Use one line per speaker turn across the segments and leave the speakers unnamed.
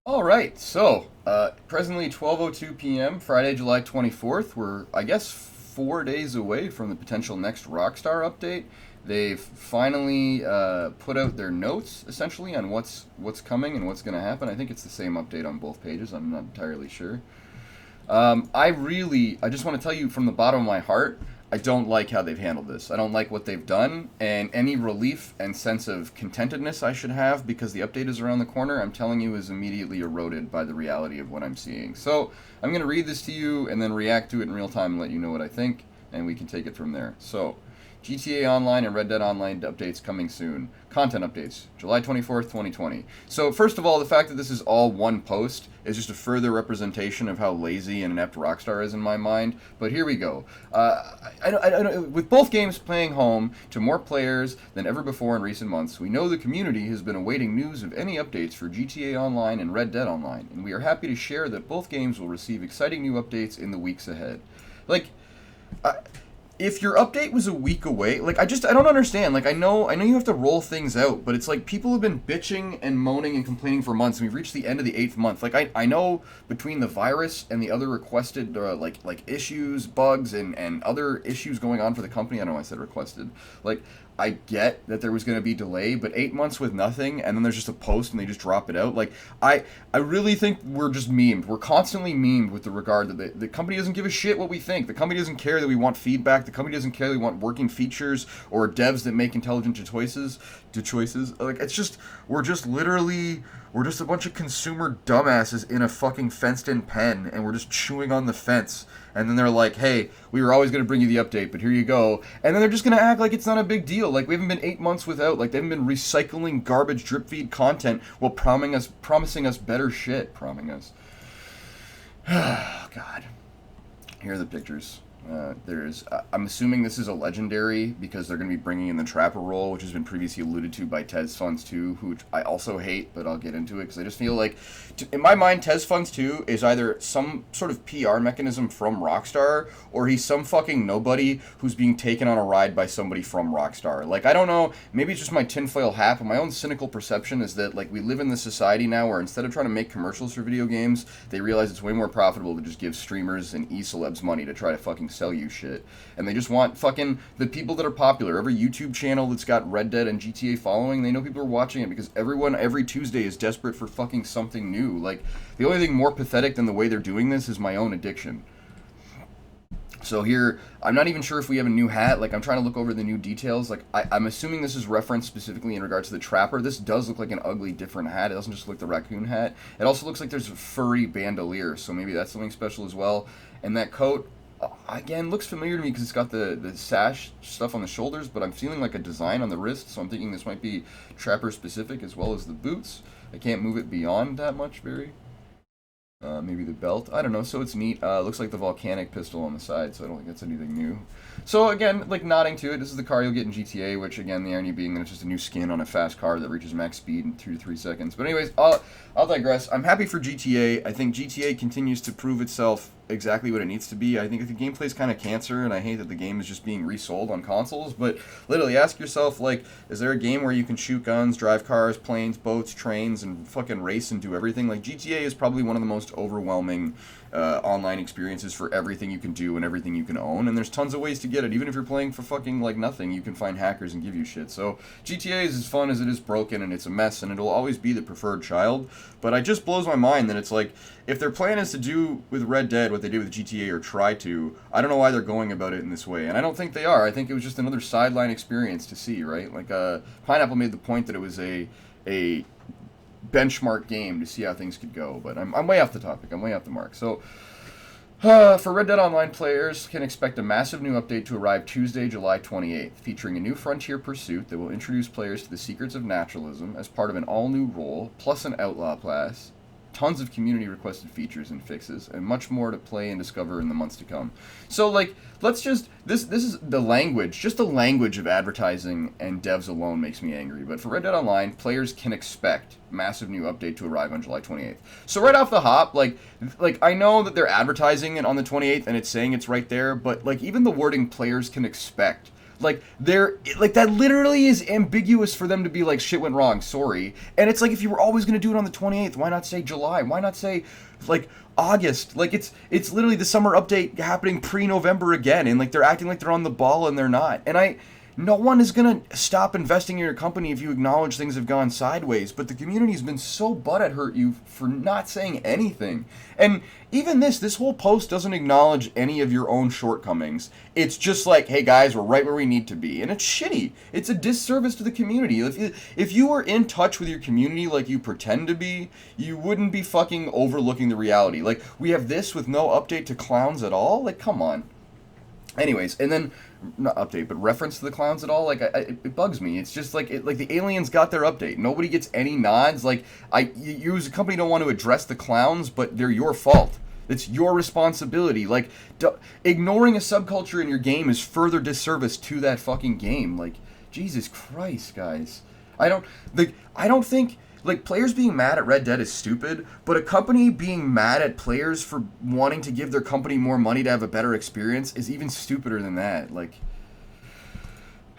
All right, so presently 12:02 p.m. Friday, July 24th. We're, I guess, 4 days away from the potential next Rockstar update. They've finally put out their notes essentially on what's coming and what's going to happen. I think it's the same update on both pages. I'm not entirely sure. I just want to tell you from the bottom of my heart, I don't like how they've handled this. I don't like what they've done, and any relief and sense of contentedness I should have because the update is around the corner, I'm telling you, is immediately eroded by the reality of what I'm seeing. So I'm going to read this to you and then react to it in real time and let you know what I think, and we can take it from there. So, GTA Online and Red Dead Online updates coming soon. Content updates, July 24th, 2020. So, first of all, the fact that this is all one post is just a further representation of how lazy and inept Rockstar is in my mind. But here we go. With both games playing home to more players than ever before in recent months, we know the community has been awaiting news of any updates for GTA Online and Red Dead Online, and we are happy to share that both games will receive exciting new updates in the weeks ahead. Like, if your update was a week away, I don't understand. I know you have to roll things out, but it's like people have been bitching and moaning and complaining for months, and we've reached the end of the 8th month. I know between the virus and the other requested issues, bugs, and other issues going on for the company. I know I said requested. I get that there was going to be delay, but 8 months with nothing, and then there's just a post and they just drop it out. I really think we're just memed. We're constantly memed with the regard that the company doesn't give a shit what we think. The company doesn't care that we want feedback. The company doesn't care that we want working features or devs that make intelligent choices. We're just a bunch of consumer dumbasses in a fucking fenced-in pen, and we're just chewing on the fence. And then they're like, hey, we were always going to bring you the update, but here you go. And then they're just going to act like it's not a big deal. We haven't been 8 months without. They haven't been recycling garbage drip feed content while promising us better shit. Promising us. God. Here are the pictures. I'm assuming this is a legendary because they're going to be bringing in the Trapper role, which has been previously alluded to by Tez Funds 2, who I also hate, but I'll get into it because I just feel like, in my mind, Tez Funds 2 is either some sort of PR mechanism from Rockstar, or he's some fucking nobody who's being taken on a ride by somebody from Rockstar. I don't know, maybe it's just my tinfoil hat, but my own cynical perception is that, we live in this society now where instead of trying to make commercials for video games, they realize it's way more profitable to just give streamers and e-celebs money to try to fucking sell you shit. And they just want fucking the people that are popular. Every YouTube channel that's got Red Dead and GTA following, they know people are watching it because everyone every Tuesday is desperate for fucking something new. The only thing more pathetic than the way they're doing this is my own addiction. So here, I'm not even sure if we have a new hat. I'm trying to look over the new details. I'm assuming this is referenced specifically in regards to the Trapper. This does look like an ugly, different hat. It doesn't just look like the raccoon hat. It also looks like there's a furry bandolier, so maybe that's something special as well. And that coat, again, looks familiar to me because it's got the sash stuff on the shoulders, but I'm feeling like a design on the wrist, so I'm thinking this might be Trapper specific as well as the boots. I can't move it beyond that much, very. Maybe the belt. I don't know. So it's neat. Looks like the volcanic pistol on the side, so I don't think that's anything new. So again, nodding to it, this is the car you'll get in GTA, which again, the irony being that it's just a new skin on a fast car that reaches max speed in 2 to 3 seconds. But anyways, I'll digress. I'm happy for GTA. I think GTA continues to prove itself exactly what it needs to be. I think the gameplay is kind of cancer, and I hate that the game is just being resold on consoles. But literally, ask yourself, is there a game where you can shoot guns, drive cars, planes, boats, trains, and fucking race and do everything? GTA is probably one of the most overwhelming online experiences for everything you can do and everything you can own, and there's tons of ways to get it. Even if you're playing for fucking nothing, you can find hackers and give you shit. So GTA is as fun as it is broken, and it's a mess, and it'll always be the preferred child. But it just blows my mind that it's if their plan is to do with Red Dead what they did with GTA, or try to, I don't know why they're going about it in this way, and I don't think they are. I think it was just another sideline experience to see, right? Pineapple made the point that it was a benchmark game to see how things could go, but I'm way off the topic. I'm way off the mark. So, for Red Dead Online players, can expect a massive new update to arrive Tuesday, July 28th, featuring a new frontier pursuit that will introduce players to the secrets of naturalism as part of an all-new role, plus an outlaw class, tons of community-requested features and fixes, and much more to play and discover in the months to come. So, let's just... This is the language. Just the language of advertising and devs alone makes me angry. But for Red Dead Online, players can expect massive new update to arrive on July 28th. So right off the hop, I know that they're advertising it on the 28th, and it's saying it's right there, but, even the wording players can expect... Like, that literally is ambiguous for them to be like, shit went wrong, sorry. And it's like, if you were always going to do it on the 28th, why not say July? Why not say, like, August? Like, it's literally the summer update happening pre-November again, and, like, they're acting like they're on the ball and they're not. And no one is going to stop investing in your company if you acknowledge things have gone sideways, but the community's been so butthurt you for not saying anything. And even this whole post doesn't acknowledge any of your own shortcomings. It's just like, hey guys, we're right where we need to be. And it's shitty. It's a disservice to the community. If you were in touch with your community like you pretend to be, you wouldn't be fucking overlooking the reality. Like, we have this with no update to clowns at all? Like, come on. Anyways, and then, not update, but reference to the clowns at all, like, it bugs me. It's just like, like the aliens got their update. Nobody gets any nods. Like, you as a company don't want to address the clowns, but they're your fault. It's your responsibility. Like, ignoring a subculture in your game is further disservice to that fucking game. Like, Jesus Christ, guys. I don't think, like, players being mad at Red Dead is stupid, but a company being mad at players for wanting to give their company more money to have a better experience is even stupider than that. Like,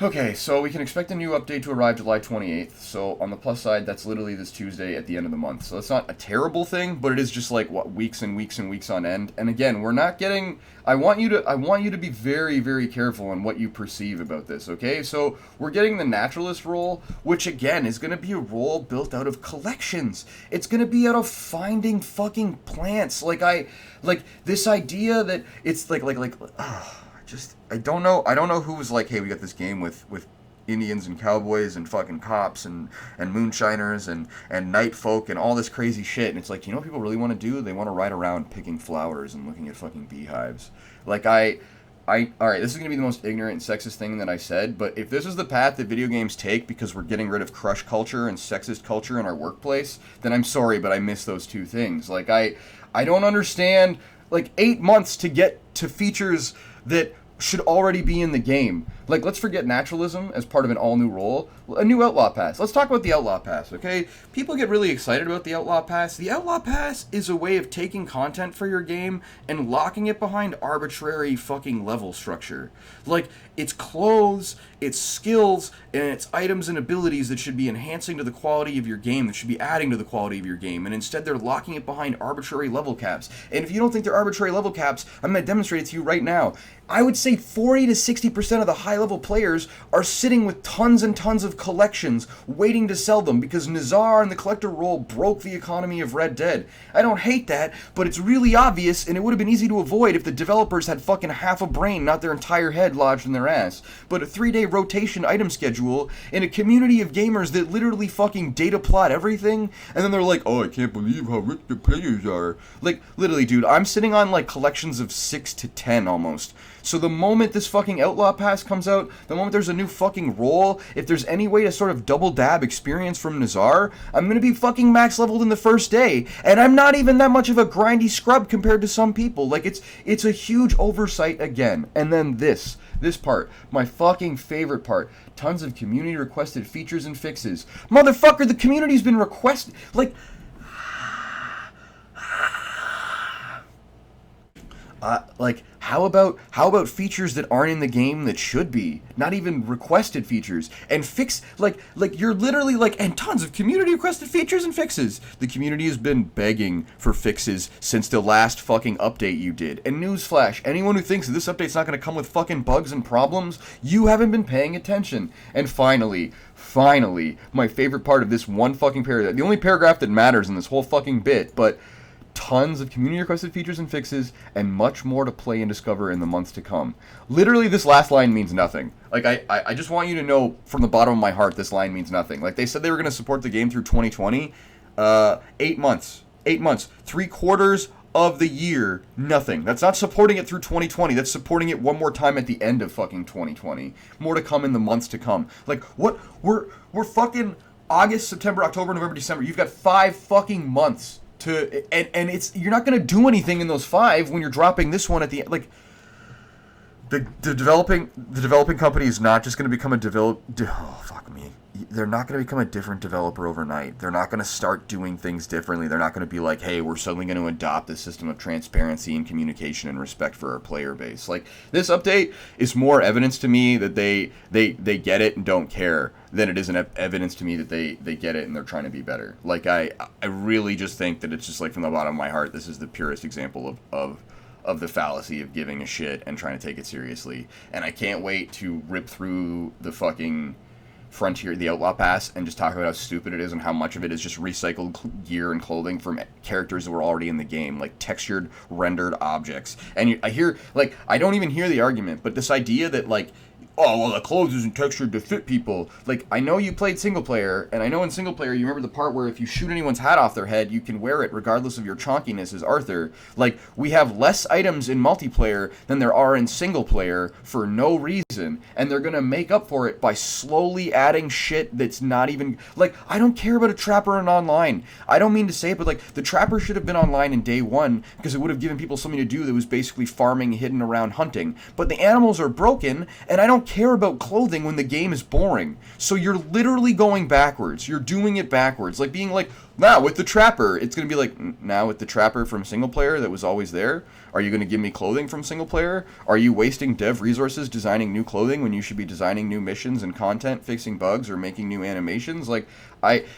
okay, so we can expect a new update to arrive July 28th. So on the plus side, that's literally this Tuesday at the end of the month. So it's not a terrible thing, but it is just like, what, weeks and weeks and weeks on end. And again, we're not getting, I want you to be very, very careful on what you perceive about this, okay? So we're getting the naturalist role, which again is going to be a role built out of collections. It's going to be out of finding fucking plants. Like this idea that it's I don't know who was like, hey, we got this game with Indians and cowboys and fucking cops and moonshiners and night folk and all this crazy shit. And it's like, you know what people really want to do? They want to ride around picking flowers and looking at fucking beehives. Like, alright, this is going to be the most ignorant and sexist thing that I said, but if this is the path that video games take because we're getting rid of crush culture and sexist culture in our workplace, then I'm sorry, but I miss those two things. Like, I don't understand, like, 8 months to get to features that should already be in the game. Like, let's forget naturalism as part of an all-new role. A new Outlaw Pass. Let's talk about the Outlaw Pass, okay? People get really excited about the Outlaw Pass. The Outlaw Pass is a way of taking content for your game and locking it behind arbitrary fucking level structure. Like, it's clothes, it's skills, and it's items and abilities that should be enhancing to the quality of your game, that should be adding to the quality of your game, and instead they're locking it behind arbitrary level caps. And if you don't think they're arbitrary level caps, I'm going to demonstrate it to you right now. I would say 40 to 60% of the high-level players are sitting with tons and tons of collections waiting to sell them because Nazar and the collector role broke the economy of Red Dead. I don't hate that, but it's really obvious, and it would have been easy to avoid if the developers had fucking half a brain, not their entire head lodged in their ass. But a 3-day rotation item schedule in a community of gamers that literally fucking data plot everything, and then they're like, oh, I can't believe how rich the players are. Like, literally, dude, I'm sitting on, like, collections of 6 to 10 almost. So the moment this fucking Outlaw Pass comes out, the moment there's a new fucking role, if there's any way to sort of double dab experience from Nazar, I'm gonna be fucking max leveled in the first day, and I'm not even that much of a grindy scrub compared to some people. Like, it's a huge oversight again. And then this part, my fucking favorite part, tons of community requested features and fixes. Motherfucker, the community's been requested, how about features that aren't in the game that should be? Not even requested features. And fix, like you're literally like, and tons of community requested features and fixes. The community has been begging for fixes since the last fucking update you did. And newsflash, anyone who thinks that this update's not gonna come with fucking bugs and problems, you haven't been paying attention. And finally, my favorite part of this one fucking paragraph, the only paragraph that matters in this whole fucking bit, but tons of community requested features and fixes, and much more to play and discover in the months to come. Literally, this last line means nothing. Like, I just want you to know from the bottom of my heart, this line means nothing. Like, they said they were going to support the game through 2020. 8 months. 8 months. 3/4 of the year, nothing. That's not supporting it through 2020. That's supporting it one more time at the end of fucking 2020. More to come in the months to come. Like, what? We're fucking August, September, October, November, December. You've got 5 fucking months and it's, you're not gonna do anything in those 5 when you're dropping this one at the end. The developing company is not just going to become oh, fuck me. They're not going to become a different developer overnight. They're not going to start doing things differently. They're not going to be like, hey, we're suddenly going to adopt this system of transparency and communication and respect for our player base. Like, this update is more evidence to me that they get it and don't care than it is evidence to me that they get it and they're trying to be better. Like, I really just think that it's just like from the bottom of my heart, this is the purest example of the fallacy of giving a shit and trying to take it seriously. And I can't wait to rip through the fucking Frontier, the Outlaw Pass, and just talk about how stupid it is and how much of it is just recycled gear and clothing from characters that were already in the game, like textured, rendered objects. And I hear, like, I don't even hear the argument, but this idea that, like, oh, well, the clothes isn't textured to fit people. Like, I know you played single player, and I know in single player you remember the part where if you shoot anyone's hat off their head, you can wear it regardless of your chonkiness as Arthur. Like, we have less items in multiplayer than there are in single player for no reason, and they're gonna make up for it by slowly adding shit that's not even... Like, I don't care about a trapper in online. I don't mean to say it, but, like, the trapper should have been online in day one because it would have given people something to do that was basically farming hidden around hunting. But the animals are broken, and I don't care about clothing when the game is boring. So you're literally going backwards. You're doing it backwards. Like being like, now with the trapper, it's going to be like, now with the trapper from single player that was always there, are you going to give me clothing from single player? Are you wasting dev resources designing new clothing when you should be designing new missions and content, fixing bugs, or making new animations? Like,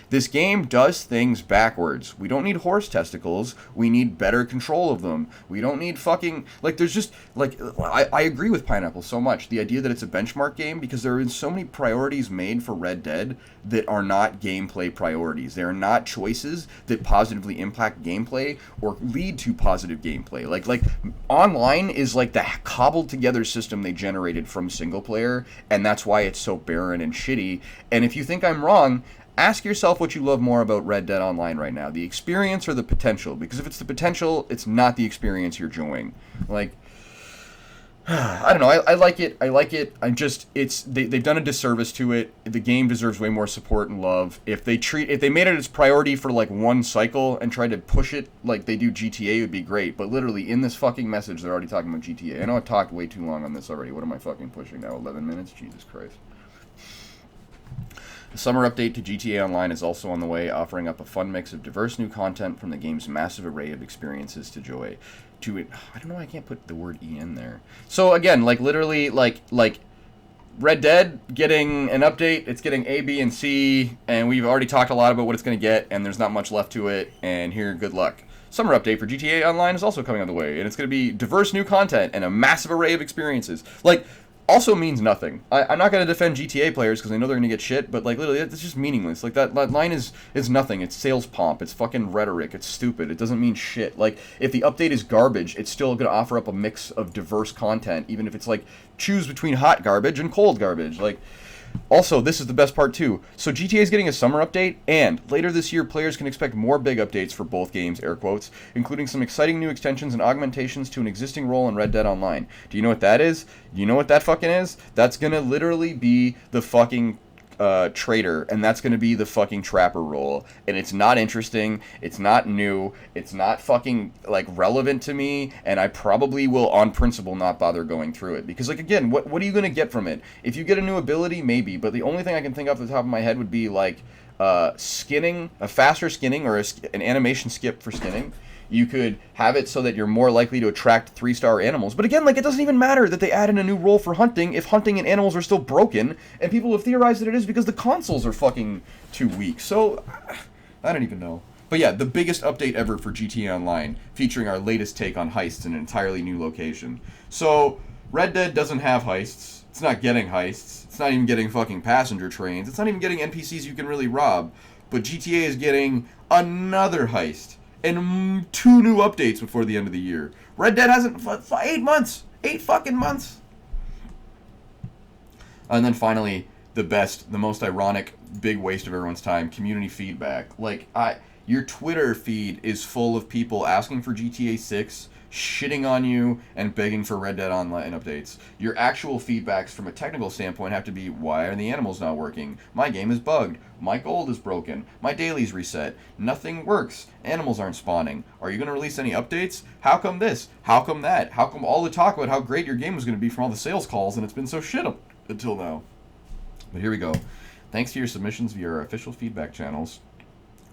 this game does things backwards. We don't need horse testicles. We need better control of them. We don't need fucking... Like, there's just... Like, I agree with Pineapple so much. The idea that it's a benchmark game, because there have been so many priorities made for Red Dead that are not gameplay priorities. They are not choices that positively impact gameplay or lead to positive gameplay. Like online is like the cobbled together system they generated from single player, and that's why it's so barren and shitty. And if you think I'm wrong, ask yourself what you love more about Red Dead Online right now, the experience or the potential? Because if it's the potential, it's not the experience you're enjoying. Like, I don't know. I like it. I'm just, they've done a disservice to it. The game deserves way more support and love. If they made it its priority for like one cycle and tried to push it like they do GTA, it would be great. But literally in this fucking message, they're already talking about GTA. I know I've talked way too long on this already. What am I fucking pushing now? 11 minutes? Jesus Christ. The summer update to GTA Online is also on the way, offering up a fun mix of diverse new content from the game's massive array of experiences to enjoy. I don't know why I can't put the word E in there. So again, like literally, like Red Dead getting an update. It's getting A, B, and C, and we've already talked a lot about what it's going to get, and there's not much left to it. And here, good luck. Summer update for GTA Online is also coming on the way, and it's going to be diverse new content and a massive array of experiences. Like, also means nothing. I'm not going to defend GTA players because I know they're going to get shit, but like literally it's just meaningless. Like that line is nothing. It's sales pomp. It's fucking rhetoric. It's stupid. It doesn't mean shit. Like if the update is garbage, it's still going to offer up a mix of diverse content, even if it's like choose between hot garbage and cold garbage. Like, also, this is the best part too. So GTA is getting a summer update, and later this year players can expect more big updates for both games, air quotes, including some exciting new extensions and augmentations to an existing role in Red Dead Online. Do you know what that is? You know what that fucking is? That's gonna literally be the fucking trader, and that's going to be the fucking trapper role, and it's not interesting, it's not new, it's not fucking like relevant to me, and I probably will on principle not bother going through it, because like again, what are you going to get from it? If you get a new ability, maybe, but the only thing I can think off the top of my head would be like skinning, a faster skinning, or an animation skip for skinning. You could have it so that you're more likely to attract 3-star animals. But again, like, it doesn't even matter that they add in a new role for hunting if hunting and animals are still broken, and people have theorized that it is because the consoles are fucking too weak. So, I don't even know. But yeah, the biggest update ever for GTA Online, featuring our latest take on heists in an entirely new location. So, Red Dead doesn't have heists. It's not getting heists. It's not even getting fucking passenger trains. It's not even getting NPCs you can really rob. But GTA is getting another heist. And 2 new updates before the end of the year. Red Dead hasn't... 8 months! 8 fucking months! And then finally, the most ironic, big waste of everyone's time, community feedback. Like, Your Twitter feed is full of people asking for GTA 6, shitting on you, and begging for Red Dead Online updates. Your actual feedbacks from a technical standpoint have to be, why are the animals not working? My game is bugged. My gold is broken. My daily's reset. Nothing works. Animals aren't spawning. Are you going to release any updates? How come this? How come that? How come all the talk about how great your game was going to be from all the sales calls and it's been so shit up until now? But here we go. Thanks to your submissions via our official feedback channels,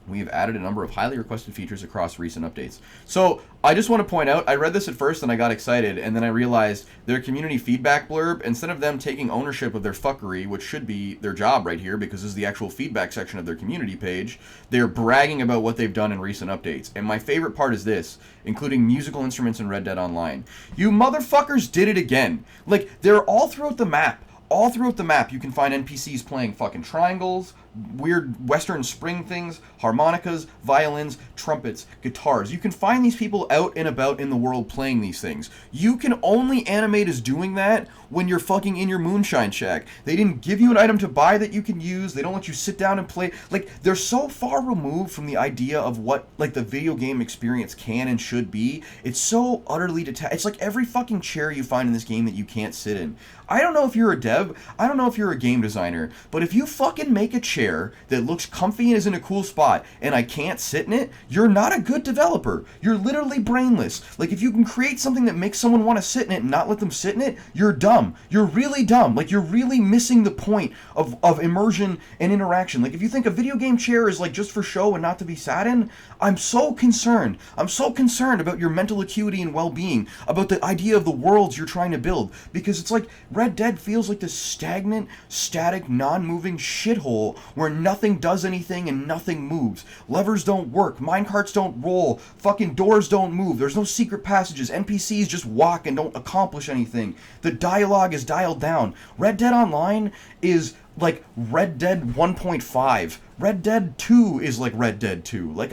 we have added a number of highly requested features across recent updates. So, I just want to point out, I read this at first and I got excited, and then I realized their community feedback blurb, instead of them taking ownership of their fuckery, which should be their job right here, because this is the actual feedback section of their community page, they're bragging about what they've done in recent updates. And my favorite part is this, including musical instruments in Red Dead Online. You motherfuckers did it again. Like, they're all throughout the map. All throughout the map, you can find NPCs playing fucking triangles, weird Western spring things, harmonicas, violins, trumpets, guitars. You can find these people out and about in the world playing these things. You can only animate as doing that when you're fucking in your moonshine shack. They didn't give you an item to buy that you can use. They don't let you sit down and play. Like, they're so far removed from the idea of what, like, the video game experience can and should be. It's so utterly detached. It's like every fucking chair you find in this game that you can't sit in. I don't know if you're a dev, I don't know if you're a game designer, but if you fucking make a chair that looks comfy and is in a cool spot and I can't sit in it, you're not a good developer. You're literally brainless. Like, if you can create something that makes someone want to sit in it and not let them sit in it, you're dumb. You're really dumb. Like, you're really missing the point of immersion and interaction. Like, if you think a video game chair is like just for show and not to be sat in, I'm so concerned. I'm so concerned about your mental acuity and well-being, about the idea of the worlds you're trying to build, because it's like Red Dead feels like this stagnant, static, non-moving shithole where nothing does anything and nothing moves. Levers don't work, minecarts don't roll, fucking doors don't move, there's no secret passages, NPCs just walk and don't accomplish anything. The dialogue is dialed down. Red Dead Online is like Red Dead 1.5. Red Dead 2 is like Red Dead 2. Like,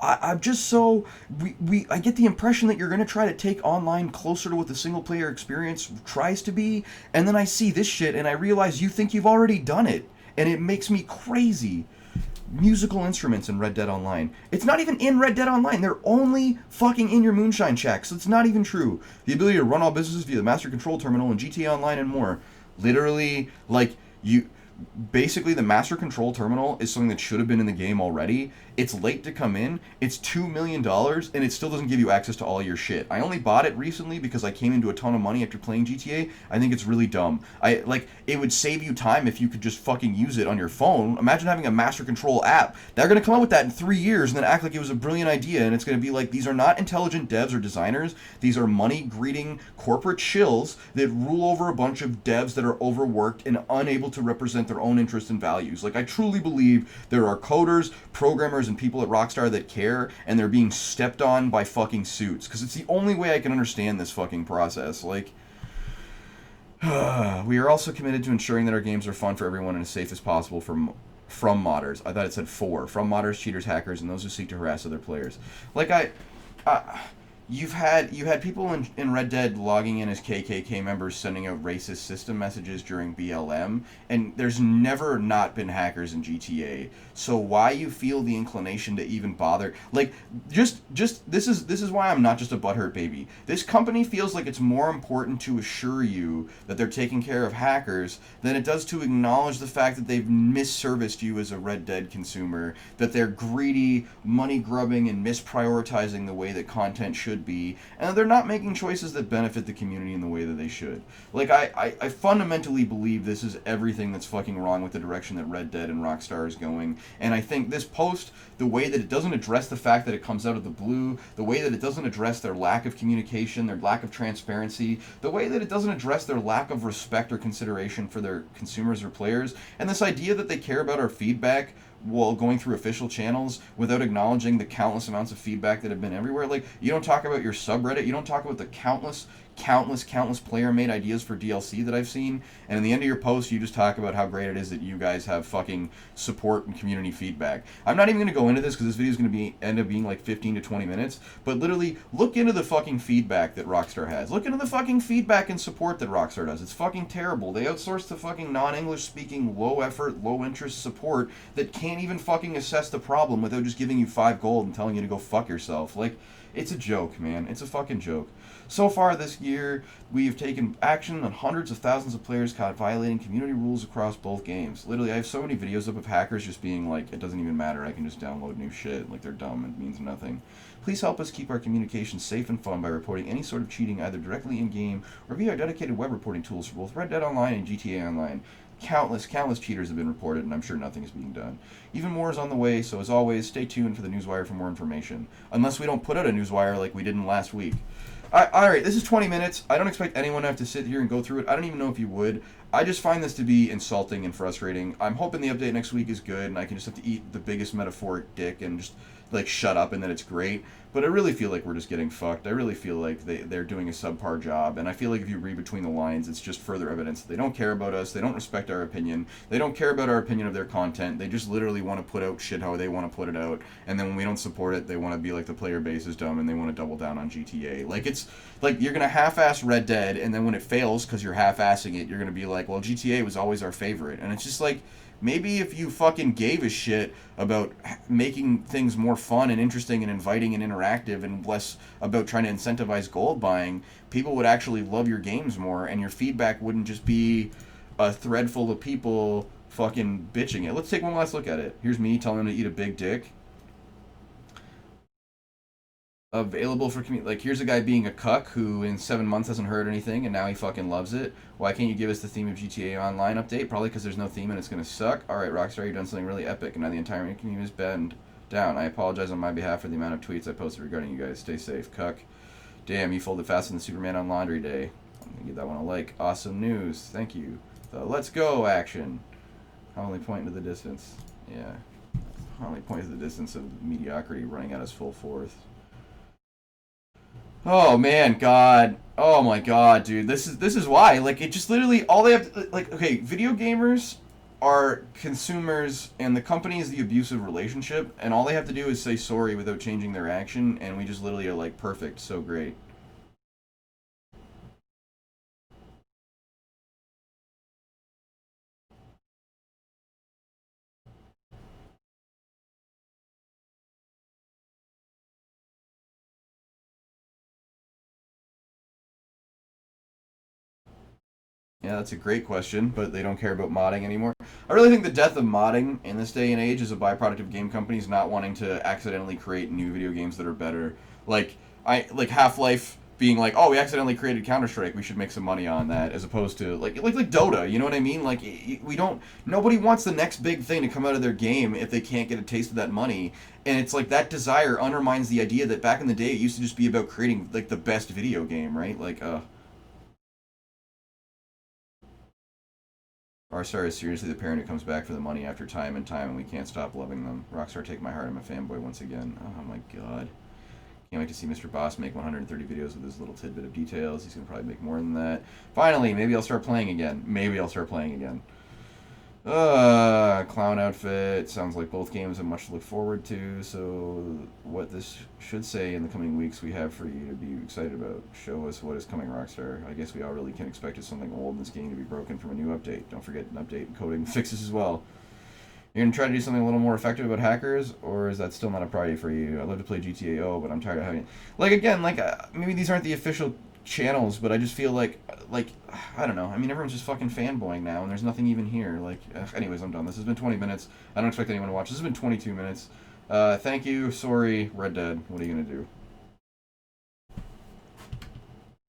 I'm just so... I get the impression that you're going to try to take online closer to what the single-player experience tries to be, and then I see this shit, and I realize you think you've already done it, and it makes me crazy. Musical instruments in Red Dead Online. It's not even in Red Dead Online. They're only fucking in your moonshine shack, so it's not even true. The ability to run all businesses via the Master Control Terminal in GTA Online and more. Literally, like, you... Basically, the Master Control Terminal is something that should have been in the game already. It's late to come in. It's $2 million, and it still doesn't give you access to all your shit. I only bought it recently because I came into a ton of money after playing GTA. I think it's really dumb. It would save you time if you could just fucking use it on your phone. Imagine having a Master Control app. They're going to come out with that in 3 years and then act like it was a brilliant idea, and it's going to be like, these are not intelligent devs or designers. These are money-greeting corporate shills that rule over a bunch of devs that are overworked and unable to represent their own interests and values. Like, I truly believe there are coders, programmers, and people at Rockstar that care, and they're being stepped on by fucking suits, because it's the only way I can understand this fucking process. Like, we are also committed to ensuring that our games are fun for everyone and as safe as possible from modders. I thought it said from modders, cheaters, hackers, and those who seek to harass other players. Like, You've had people in Red Dead logging in as KKK members sending out racist system messages during BLM, and there's never not been hackers in GTA. So why you feel the inclination to even bother? Like, just this is why I'm not just a butthurt baby. This company feels like it's more important to assure you that they're taking care of hackers than it does to acknowledge the fact that they've misserviced you as a Red Dead consumer, that they're greedy, money grubbing, and misprioritizing the way that content should be, and they're not making choices that benefit the community in the way that they should. Like, I fundamentally believe this is everything that's fucking wrong with the direction that Red Dead and Rockstar is going, and I think this post, the way that it doesn't address the fact that it comes out of the blue, the way that it doesn't address their lack of communication, their lack of transparency, the way that it doesn't address their lack of respect or consideration for their consumers or players, and this idea that they care about our feedback while going through official channels without acknowledging the countless amounts of feedback that have been everywhere. Like, you don't talk about your subreddit, you don't talk about the countless countless player-made ideas for DLC that I've seen, and in the end of your post, you just talk about how great it is that you guys have fucking support and community feedback. I'm not even going to go into this because this video is going to end up being like 15 to 20 minutes, but literally, look into the fucking feedback that Rockstar has. Look into the fucking feedback and support that Rockstar does. It's fucking terrible. They outsource the fucking non-English speaking, low-effort, low-interest support that can't even fucking assess the problem without just giving you 5 gold and telling you to go fuck yourself. Like, it's a joke, man. It's a fucking joke. So far this year, we've taken action on hundreds of thousands of players caught violating community rules across both games. Literally, I have so many videos up of hackers just being like, it doesn't even matter, I can just download new shit. Like, they're dumb, it means nothing. Please help us keep our communication safe and fun by reporting any sort of cheating either directly in-game or via our dedicated web reporting tools for both Red Dead Online and GTA Online. Countless cheaters have been reported, and I'm sure nothing is being done. Even more is on the way, so as always, stay tuned for the newswire for more information. Unless we don't put out a newswire like we did in last week. Alright, this is 20 minutes. I don't expect anyone to have to sit here and go through it. I don't even know if you would. I just find this to be insulting and frustrating. I'm hoping the update next week is good, and I can just have to eat the biggest metaphoric dick and just, like, shut up and then it's great. But I really feel like we're just getting fucked. I really feel like they're doing a subpar job, and I feel like if you read between the lines, it's just further evidence that they don't care about us, they don't respect our opinion, they don't care about our opinion of their content, they just literally want to put out shit how they want to put it out, and then when we don't support it, they want to be like the player base is dumb and they want to double down on GTA. Like, it's like you're going to half-ass Red Dead, and then when it fails because you're half-assing it, you're going to be like, well, GTA was always our favorite, and it's just like, maybe if you fucking gave a shit about making things more fun and interesting and inviting and interactive and less about trying to incentivize gold buying, people would actually love your games more and your feedback wouldn't just be a thread full of people fucking bitching it. Let's take one last look at it. Here's me telling him to eat a big dick. Available for community. Like, here's a guy being a cuck who in 7 months hasn't heard anything and now he fucking loves it. Why can't you give us the theme of GTA Online update? Probably because there's no theme and it's gonna suck. Alright, Rockstar, you've done something really epic and now the entire community is bent down. I apologize on my behalf for the amount of tweets I posted regarding you guys. Stay safe, cuck. Damn, you folded faster than Superman on laundry day. I'm gonna give that one a like. Awesome news. Thank you. The let's go action. I'll only point into the distance. Yeah. I'll only point to the distance of mediocrity running at us full force. Oh man, God. Oh my God, dude. This is why. Like, it just literally all they have to, like, okay, video gamers are consumers and the company is the abusive relationship and all they have to do is say sorry without changing their action and we just literally are like perfect, so great. Yeah, that's a great question, but they don't care about modding anymore. I really think the death of modding in this day and age is a byproduct of game companies not wanting to accidentally create new video games that are better. Like Half-Life being like, oh, we accidentally created Counter-Strike, we should make some money on that, as opposed to like Dota, you know what I mean? Like, we don't, nobody wants the next big thing to come out of their game if they can't get a taste of that money. And it's like that desire undermines the idea that back in the day it used to just be about creating like the best video game, right? Like, Rockstar is seriously the parent who comes back for the money after time and time, and we can't stop loving them. Rockstar, take my heart. I'm a fanboy once again. Oh my God. Can't wait to see Mr. Boss make 130 videos with this little tidbit of details. He's going to probably make more than that. Finally, maybe I'll start playing again. Clown outfit. Sounds like both games have much to look forward to. So, what this should say in the coming weeks we have for you to be excited about. Show us what is coming, Rockstar. I guess we all really can expect is something old in this game to be broken from a new update. Don't forget an update and coding fixes as well. You're gonna try to do something a little more effective about hackers, or is that still not a priority for you? I'd love to play GTA, but I'm tired of having... Like, again, maybe these aren't the official channels, but I just feel like, I don't know. I mean, everyone's just fucking fanboying now, and there's nothing even here. Like, anyways, I'm done. This has been 20 minutes. I don't expect anyone to watch. This has been 22 minutes. Thank you. Sorry, Red Dead. What are you gonna do?